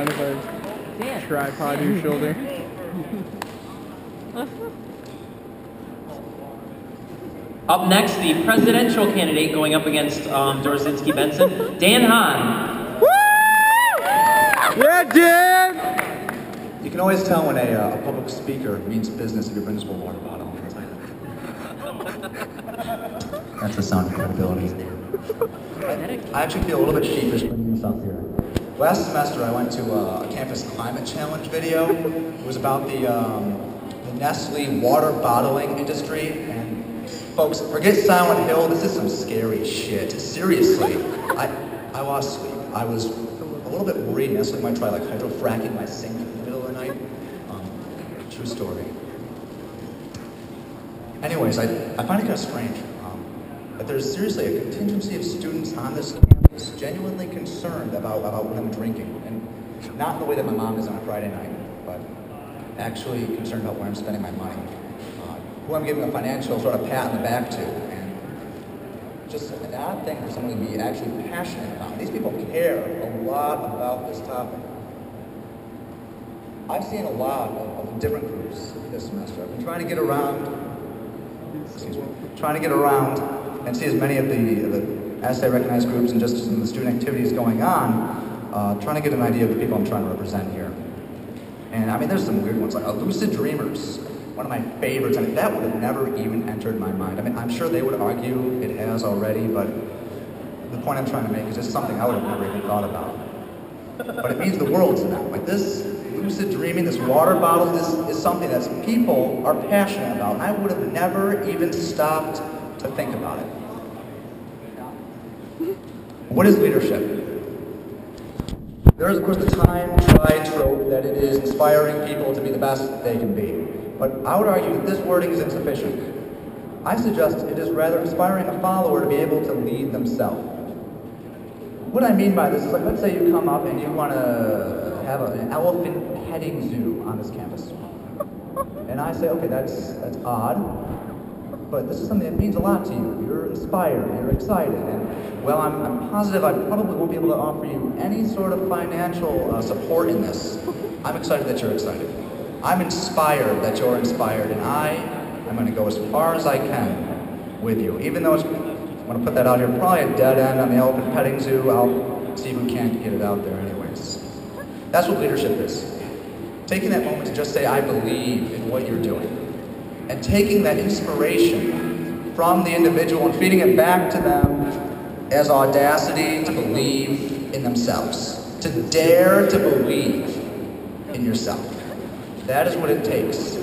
mind if I tripod your shoulder? Up next, the presidential candidate going up against Dorzinski Benson, Dan Hahn. Woo! Yeah, Dan! You can always tell when a public speaker means business if he brings a water bottle. That's the sound of credibility. I actually feel a little bit sheepish bringing this up here. Last semester, I went to a campus climate challenge video. It was about the Nestle water bottling industry. And folks, forget Silent Hill. This is some scary shit. Seriously, I lost sleep. I was a little bit worried Nestle might try like hydrofracking my sink in the middle of the night. True story. Anyways, I find it kind of strange that there's seriously a contingency of students on this campus genuinely concerned about what I'm drinking. And not in the way that my mom is on a Friday night, but actually concerned about where I'm spending my money. Who I'm giving a financial sort of pat on the back to. And just an odd thing for someone to be actually passionate about. These people care a lot about this topic. I've seen a lot of different groups this semester. I've been trying to get around and see as many of the essay recognized groups and just some of the student activities going on, trying to get an idea of the people I'm trying to represent here. And I mean, there's some weird ones, like Lucid Dreamers, one of my favorites. I mean, that would have never even entered my mind. I mean, I'm sure they would argue it has already, but the point I'm trying to make is just something I would have never even thought about. But it means the world to them. Like this lucid dreaming, this water bottle, this is something that people are passionate about. And I would have never even stopped to think about it. What is leadership? There is, of course, the time-tried trope that it is inspiring people to be the best they can be. But I would argue that this wording is insufficient. I suggest it is rather inspiring a follower to be able to lead themselves. What I mean by this is, like, let's say you come up and you want to have an elephant petting zoo on this campus. And I say, okay, that's odd, but this is something that means a lot to you. You're inspired, you're excited, and well, I'm positive I probably won't be able to offer you any sort of financial support in this. I'm excited that you're excited. I'm inspired that you're inspired, and I'm going to go as far as I can with you. Even though I'm going to put that out here, probably a dead end on the elephant petting zoo. I'll see if we can't get it out there anyways. That's what leadership is. Taking that moment to just say, I believe in what you're doing. And taking that inspiration from the individual and feeding it back to them as audacity to believe in themselves. To dare to believe in yourself. That is what it takes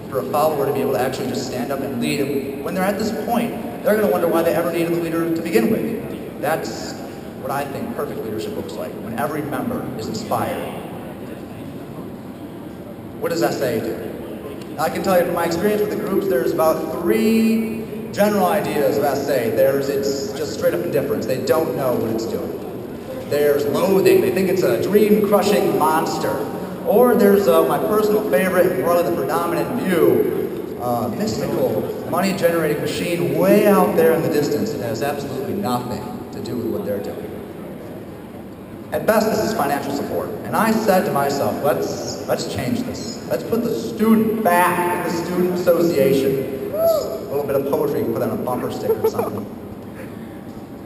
for a follower to be able to actually just stand up and lead. And when they're at this point, they're going to wonder why they ever needed a leader to begin with. That's what I think perfect leadership looks like, when every member is inspired. What does SA do? I can tell you from my experience with the groups, there's about 3 general ideas of SA. It's just straight up indifference. They don't know what it's doing. There's loathing. They think it's a dream-crushing monster. Or there's my personal favorite, and probably the predominant view, mystical, money-generating machine way out there in the distance that has absolutely nothing to do with what they're doing. At best, this is financial support. And I said to myself, let's change this. Let's put the student back in the student association. That's a little bit of poetry, you can put that on a bumper sticker or something.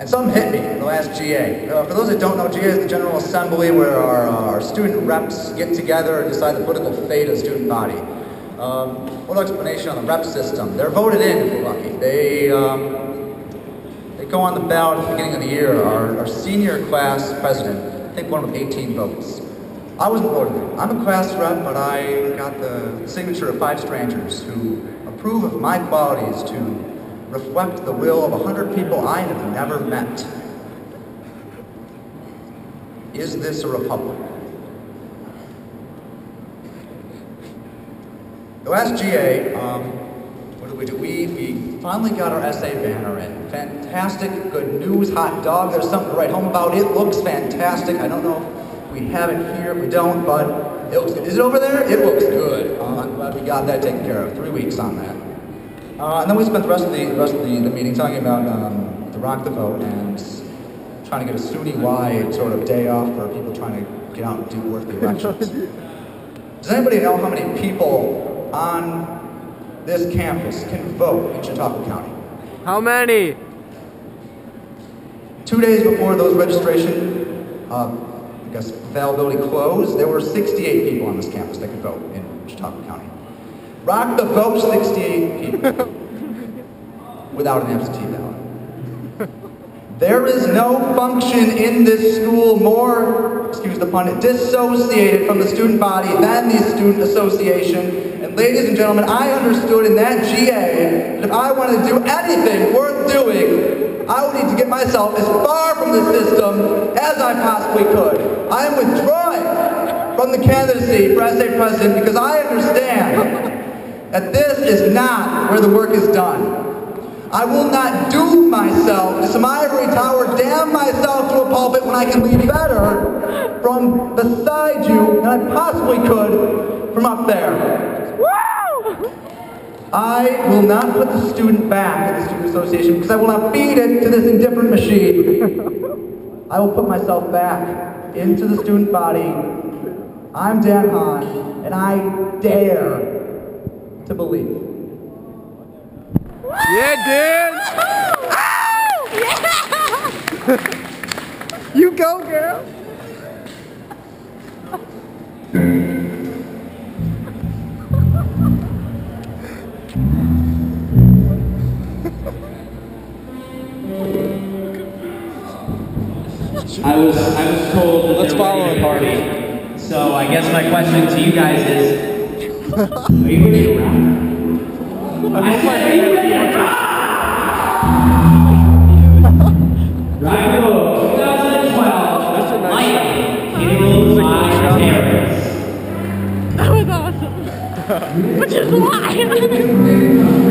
And something hit me in the last GA. For those that don't know, GA is the General Assembly where our student reps get together and decide the political fate of the student body. A little explanation on the rep system. They're voted in if we're lucky. They go on the ballot at the beginning of the year. Our senior class president, I think one with 18 votes. I wasn't voted in. I'm a class rep, but I got the signature of 5 strangers who approve of my qualities to reflect the will of 100 people I have never met. Is this a republic? The last GA, what did we do? We finally got our essay banner in. Fantastic, good news, hot dog. There's something to write home about. It looks fantastic. I don't know if we have it here. We don't, but it looks good. Is it over there? It looks good. I'm glad we got that taken care of. 3 weeks on that. And then we spent the rest of the meeting talking about the Rock the Vote and trying to get a SUNY-wide sort of day off for people trying to get out and do work the elections. Does anybody know how many people on this campus can vote in Chautauqua County? How many? 2 days before those registration, availability closed, there were 68 people on this campus that could vote in Chautauqua County. Rock the vote, 68 people without an absentee ballot. There is no function in this school more, excuse the pun, dissociated from the student body than the student association. And ladies and gentlemen, I understood in that GA that if I wanted to do anything worth doing, I would need to get myself as far from the system as I possibly could. I am withdrawing from the candidacy for SA President because I understand that this is not where the work is done. I will not doom myself to some ivory tower, damn myself to a pulpit when I can lead better from beside you than I possibly could from up there. I will not put the student back in the Student Association because I will not feed it to this indifferent machine. I will put myself back into the student body. I'm Dan Hahn, and I dare to believe. Yeah, Dan! You go, girl! I was told that Let's they're follow ready it, to Harvey. party. So I guess my question to you guys is, are you ready to rock? I said, are you ready to rock? Drive the boat 2012, Lightning, Killed by Parents. That was awesome. Which is why.